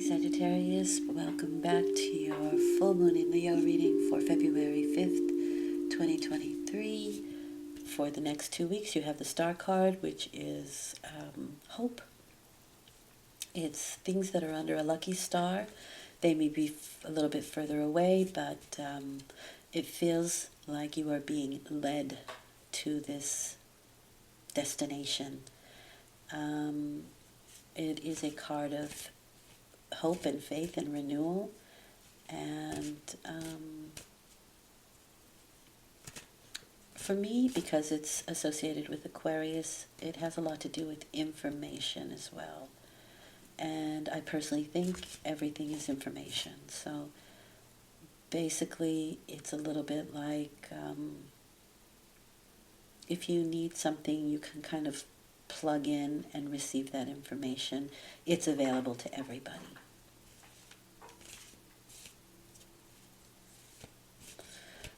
Sagittarius, welcome back to your full moon in Leo reading for February 5th, 2023. For the next 2 weeks, you have the star card, which is hope. It's things that are under a lucky star. They may be a little bit further away, but it feels like you are being led to this destination. It is a card of hope and faith and renewal, and for me, because it's associated with Aquarius, it has a lot to do with information as well, and I personally think everything is information. So basically it's a little bit like if you need something, you can kind of plug in and receive that information. It's available to everybody.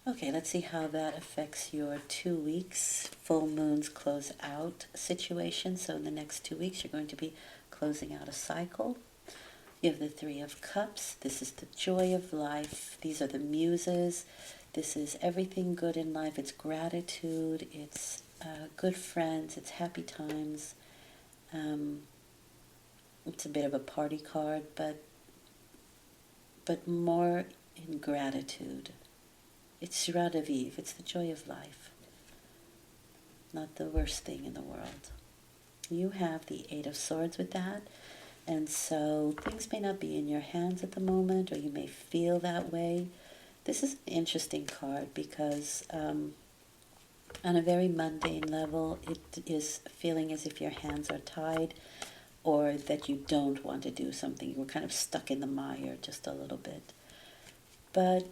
Okay, let's see how that affects your 2 weeks full moons close out situation. So in the next 2 weeks, you're going to be closing out a cycle. You have the Three of Cups. This is the joy of life. These are the muses. This is everything good in life. It's gratitude. It's good friends. It's happy times. It's a bit of a party card, but more in gratitude. It's joie de vivre. It's the joy of life. Not the worst thing in the world. You have the Eight of Swords with that. And so things may not be in your hands at the moment, or you may feel that way. This is an interesting card because on a very mundane level, it is feeling as if your hands are tied, or that you don't want to do something. You're kind of stuck in the mire just a little bit. But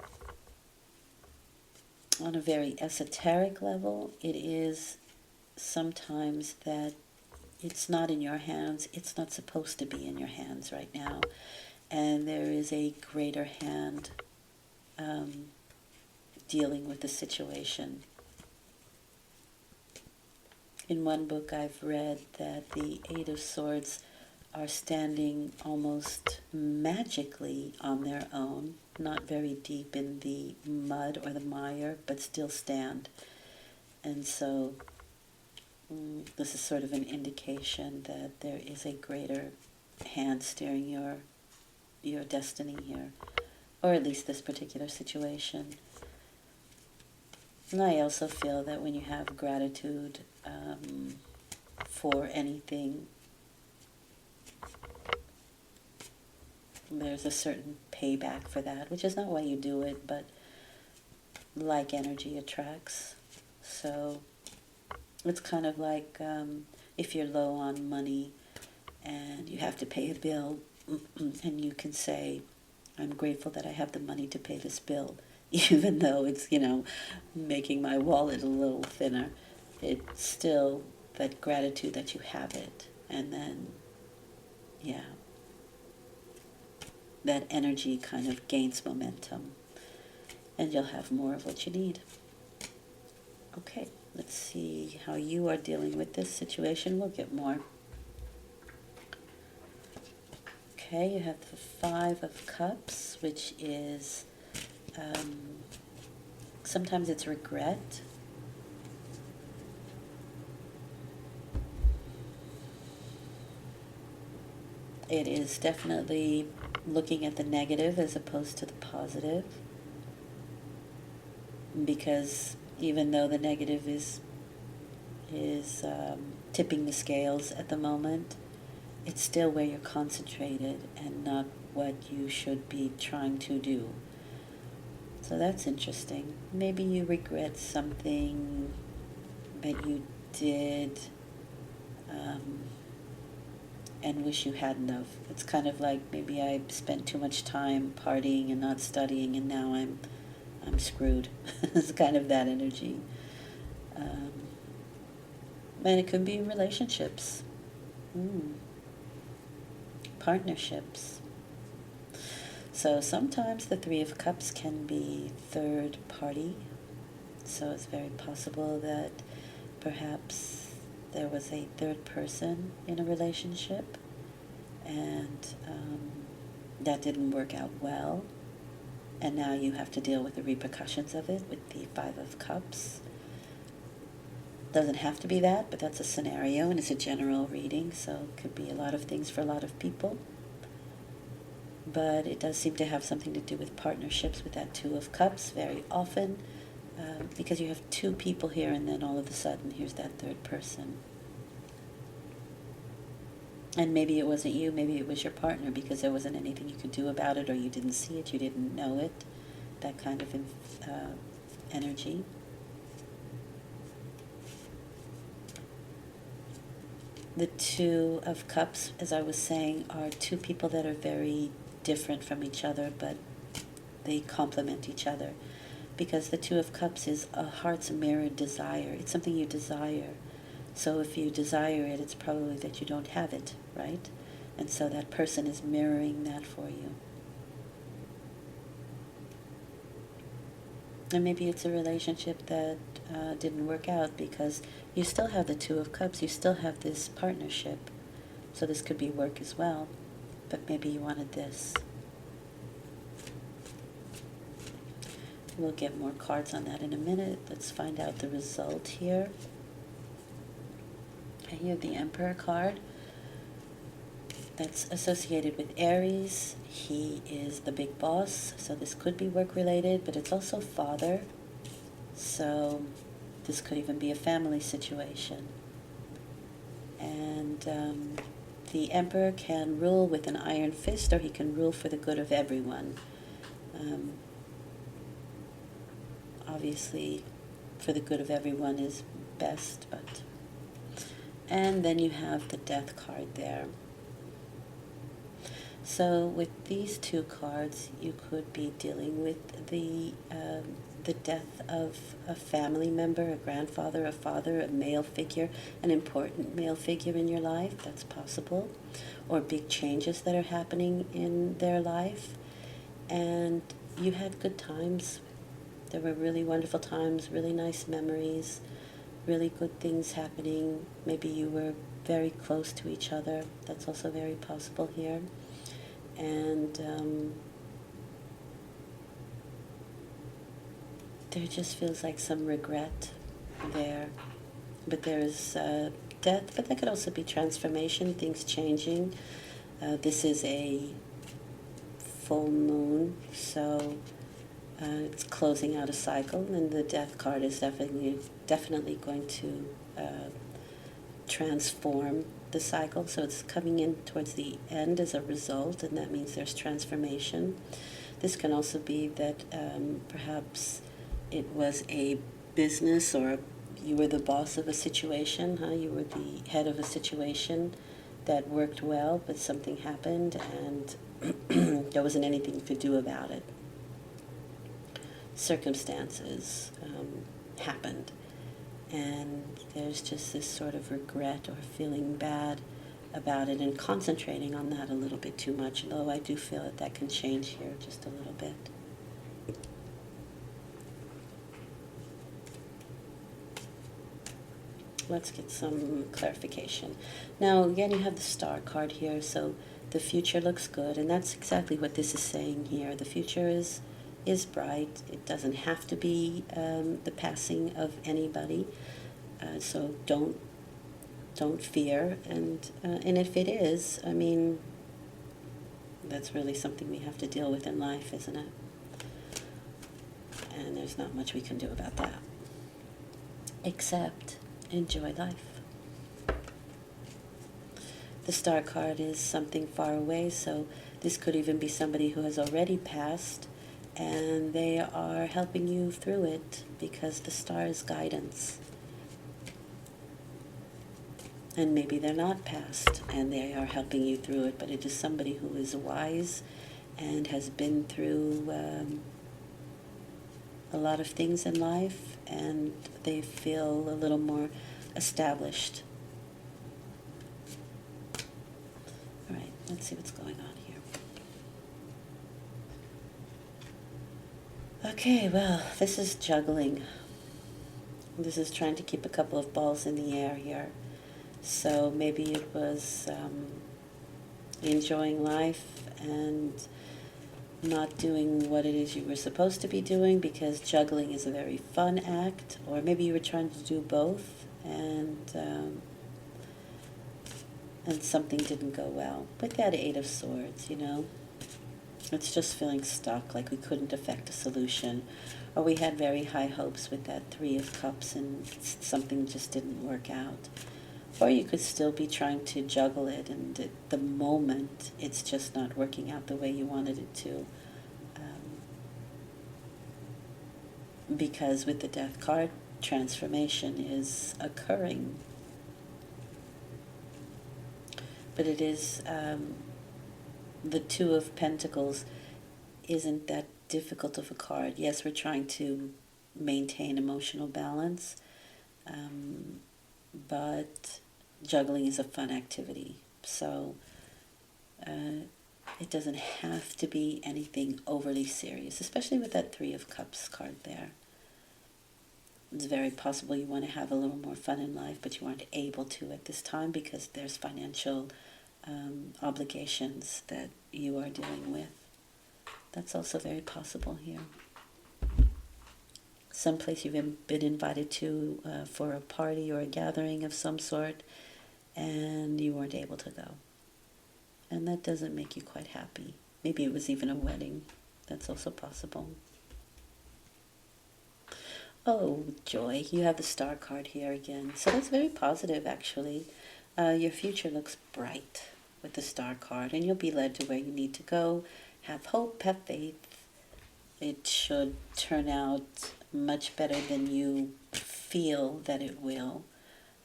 on a very esoteric level, it is sometimes that it's not in your hands. It's not supposed to be in your hands right now. And there is a greater hand dealing with the situation. In one book I've read that the Eight of Swords are standing almost magically on their own, not very deep in the mud or the mire, but still stand. And so this is sort of an indication that there is a greater hand steering your destiny here, or at least this particular situation. And I also feel that when you have gratitude for anything, there's a certain payback for that, which is not why you do it, but like energy attracts. So it's kind of like if you're low on money and you have to pay a bill, and you can say, I'm grateful that I have the money to pay this bill, even though it's, making my wallet a little thinner. It's still that gratitude that you have it. And then, that energy kind of gains momentum, and you'll have more of what you need. Okay, let's see how you are dealing with this situation. We'll get more. Okay, you have the Five of Cups, which is sometimes it's regret. It is definitely looking at the negative as opposed to the positive, because even though the negative is tipping the scales at the moment, it's still where you're concentrated and not what you should be trying to do. So that's interesting. Maybe you regret something that you did and wish you hadn't of. It's kind of like maybe I spent too much time partying and not studying, and now I'm screwed. It's kind of that energy. And it could be relationships, partnerships. So sometimes the Three of Cups can be third party. So it's very possible that perhaps there was a third person in a relationship, and that didn't work out well, and now you have to deal with the repercussions of it with the Five of Cups. Doesn't have to be that, but that's a scenario, and it's a general reading, so it could be a lot of things for a lot of people. But it does seem to have something to do with partnerships with that Two of Cups very often, because you have two people here, and then all of a sudden here's that third person. And maybe it wasn't you, maybe it was your partner, because there wasn't anything you could do about it, or you didn't see it, you didn't know it, that kind of energy. The Two of Cups, as I was saying, are two people that are very different from each other, but they complement each other. Because the Two of Cups is a heart's mirrored desire. It's something you desire. So if you desire it, it's probably that you don't have it, right? And so that person is mirroring that for you. And maybe it's a relationship that didn't work out because you still have the Two of Cups, you still have this partnership. So this could be work as well, but maybe you wanted this. We'll get more cards on that in a minute. Let's find out the result here. Okay, you have the Emperor card. That's associated with Aries. He is the big boss, so this could be work-related, but it's also father. So this could even be a family situation. And the Emperor can rule with an iron fist, or he can rule for the good of everyone. Obviously, for the good of everyone is best, but... And then you have the Death card there. So with these two cards, you could be dealing with the death of a family member, a grandfather, a father, a male figure, an important male figure in your life. That's possible. Or big changes that are happening in their life. And you had good times. There were really wonderful times, really nice memories, really good things happening. Maybe you were very close to each other. That's also very possible here. And there just feels like some regret there. But there's death, but that could also be transformation, things changing. This is a full moon, so it's closing out a cycle, and the Death card is definitely going to transform the cycle. So it's coming in towards the end as a result, and that means there's transformation. This can also be that perhaps it was a business, or you were the boss of a situation, you were the head of a situation that worked well, but something happened and there wasn't anything you could do about it. Circumstances happened, and there's just this sort of regret or feeling bad about it and concentrating on that a little bit too much, though I do feel that that can change here just a little bit. Let's get some clarification. Now, again, you have the Star card here, so the future looks good, and that's exactly what this is saying here. The future is bright. It doesn't have to be the passing of anybody, so don't fear. And if it is, I mean, that's really something we have to deal with in life, isn't it? And there's not much we can do about that, except enjoy life. The Star card is something far away, so this could even be somebody who has already passed, and they are helping you through it because the star is guidance. And maybe they're not past and they are helping you through it, but it is somebody who is wise and has been through a lot of things in life, and they feel a little more established. All right, let's see what's going on here. Okay, well, this is juggling. This is trying to keep a couple of balls in the air here. So maybe it was enjoying life and not doing what it is you were supposed to be doing, because juggling is a very fun act, or maybe you were trying to do both and something didn't go well. With that Eight of Swords, it's just feeling stuck, like we couldn't affect a solution, or we had very high hopes with that Three of Cups and something just didn't work out. Or you could still be trying to juggle it, and at the moment it's just not working out the way you wanted it to. Because with the Death card, transformation is occurring. But it is, the Two of Pentacles isn't that difficult of a card. Yes, we're trying to maintain emotional balance, but juggling is a fun activity. So it doesn't have to be anything overly serious, especially with that Three of Cups card there. It's very possible you want to have a little more fun in life, but you aren't able to at this time because there's financial obligations that you are dealing with. That's also very possible here. Someplace you've been invited to for a party or a gathering of some sort, and you weren't able to go. And that doesn't make you quite happy. Maybe it was even a wedding. That's also possible. Oh, joy. You have the Star card here again. So that's very positive, actually. Your future looks bright with the Star card, and you'll be led to where you need to go. Have hope, have faith. It should turn out much better than you feel that it will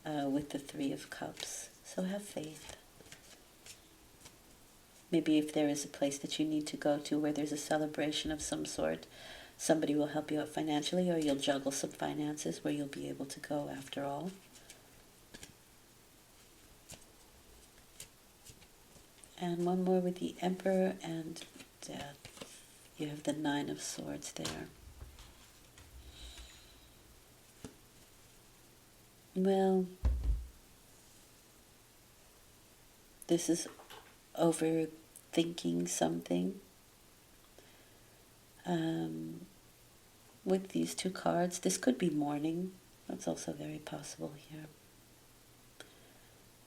with the Three of Cups. So have faith. Maybe if there is a place that you need to go to where there's a celebration of some sort, somebody will help you out financially, or you'll juggle some finances where you'll be able to go after all. And one more with the Emperor and Death. You have the Nine of Swords there. Well, this is overthinking something. With these two cards, this could be mourning. That's also very possible here.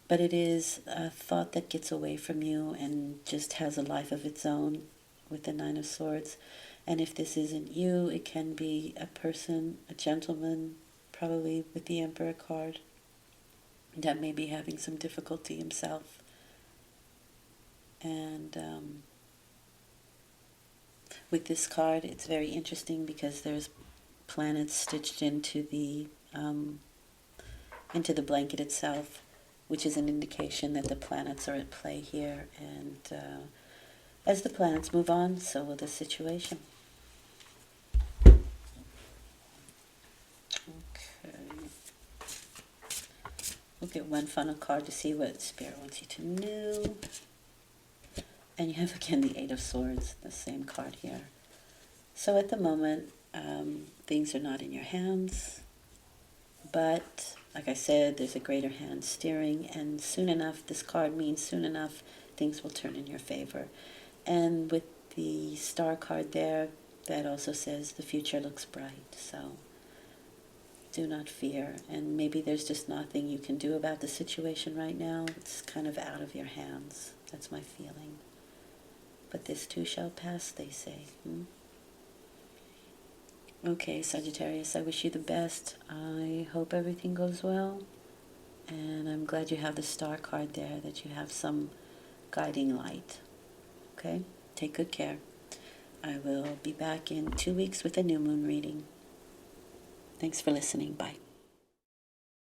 But it is a thought that gets away from you and just has a life of its own with the Nine of Swords. And if this isn't you, it can be a person, a gentleman, probably with the Emperor card, that may be having some difficulty himself. And with this card, it's very interesting because there's planets stitched into the blanket itself, which is an indication that the planets are at play here. And as the planets move on, so will the situation. Okay. We'll get one final card to see what Spirit wants you to know. And you have, again, the Eight of Swords, the same card here. So at the moment, things are not in your hands. But, like I said, there's a greater hand steering. And soon enough, this card means soon enough, things will turn in your favor. And with the Star card there, that also says the future looks bright. So do not fear. And maybe there's just nothing you can do about the situation right now. It's kind of out of your hands. That's my feeling. But this too shall pass, they say. Okay, Sagittarius, I wish you the best. I hope everything goes well. And I'm glad you have the Star card there, that you have some guiding light. Okay? Take good care. I will be back in 2 weeks with a new moon reading. Thanks for listening. Bye.